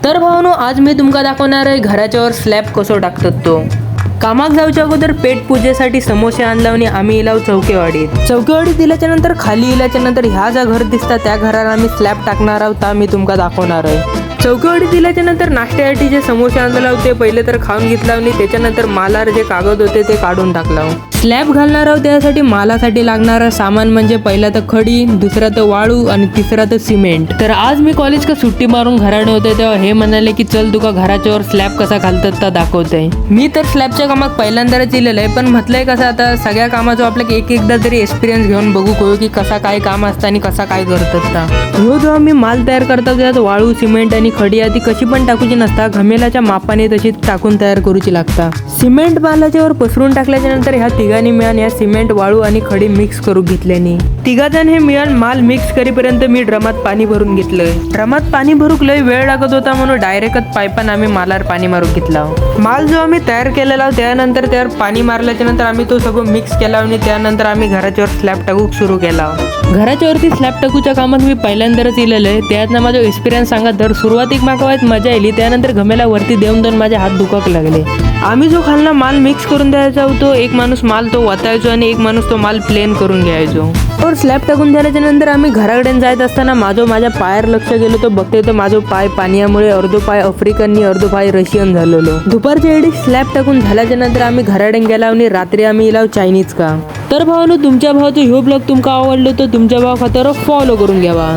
तर भावानो, आज मी तुमका दाखवणार आहे घराच्या वर स्लॅब कसो टाकतात तो. कामाक जाऊच्या अगोदर पेट पूजेसाठी समोसे आणला आणि आम्ही इलाव चौकेवाडीत दिल्याच्या नंतर खाली इल्याच्या नंतर ह्या ज्या घर दिसतात त्या घराला आम्ही स्लॅब टाकणार आहोत. मी तुमका दाखवणार आहे. चौकेवाडीत दिल्याच्या नंतर नाश्त्यासाठी जे समोसे आणलेले होते पहिले तर खाऊन घेतला आणि त्याच्यानंतर मालावर जे कागद होते ते काढून टाकला. स्लॅब घालणार आहोत त्यासाठी मालासाठी लागणारा सामान म्हणजे पहिला तर खडी, दुसरा तर वाळू आणि तिसरा तर सिमेंट. तर आज मी कॉलेज का सुट्टी मारून घराने होते तेव्हा हे म्हणाले की चल तुका घराच्या वर स्लॅब कसा घालतात तर दाखवतंय. मी तर स्लॅबच्या कामात पहिल्यांदाच इलेलं आहे, पण म्हटलंय कसं आता सगळ्या कामाचं आपल्याला एकदा तरी एक्सपिरियन्स घेऊन बघू कळू की कसा काय काम असतं आणि कसा काय करतात. जेव्हा मी माल तयार करतात त्यात वाळू, सिमेंट आणि खडी आधी कशी पण टाकूची नसता, घमेलाच्या मापाने तशी टाकून तयार करूची लागता. सिमेंट मालाच्या वर पसरून टाकल्याच्या नंतर ह्या तिघांनी मिळून या सिमेंट, वाळू आणि खडी मिक्स करू घेतल्याने तिघाजण हे मिळून माल मिक्स करीपर्यंत मी ड्रमात पाणी भरून घेतलंय. ड्रमात पाणी भरूक लय वेळ लागत होता म्हणून डायरेक्टच पाईपान आम्ही मालावर पाणी मारून घेतला. माल जो आम्ही तयार केलेला त्यानंतर त्यावर पाणी मारल्याच्या नंतर आम्ही तो सगळं मिक्स केला आणि त्यानंतर आम्ही घराच्यावर स्लॅब टाकूक सुरू केला. घराच्या वरती स्लॅब टाकूच्या कामात मी पहिल्यांदाच इलेलं आहे, त्यातनं माझा एक्सपिरियन्स सांगा. तर सुरुवातीक माका मजा आली, त्यानंतर घमेला वरती देऊन माझे हात दुखाक लागले. आम्ही जो खालना माल मिक्स करून द्यायचा होतो, एक माणूस माल तो वतायचो आणि एक माणूस तो माल प्लेन करून घ्यायचो. और स्लॅब टाकून झाल्याच्या नंतर आम्ही घराकडे जायत असताना माझ्या पायावर लक्ष गेलो तो बघते तर माझा पाय पाण्यामुळे अर्धो पाय आफ्रिकन अर्धो पाय रशियन झालेलो. दुपारच्या वेळी स्लॅब टाकून झाल्याच्या नंतर आम्ही घराकडे गेला आणि रात्री आम्ही इलाव चायनीज का. तर भावानो, तुमच्या भावाचा ह्यो ब्लॉग तुमका आवडलो तर तुमच्या भावा खात्यावर फॉलो करून घ्यावा.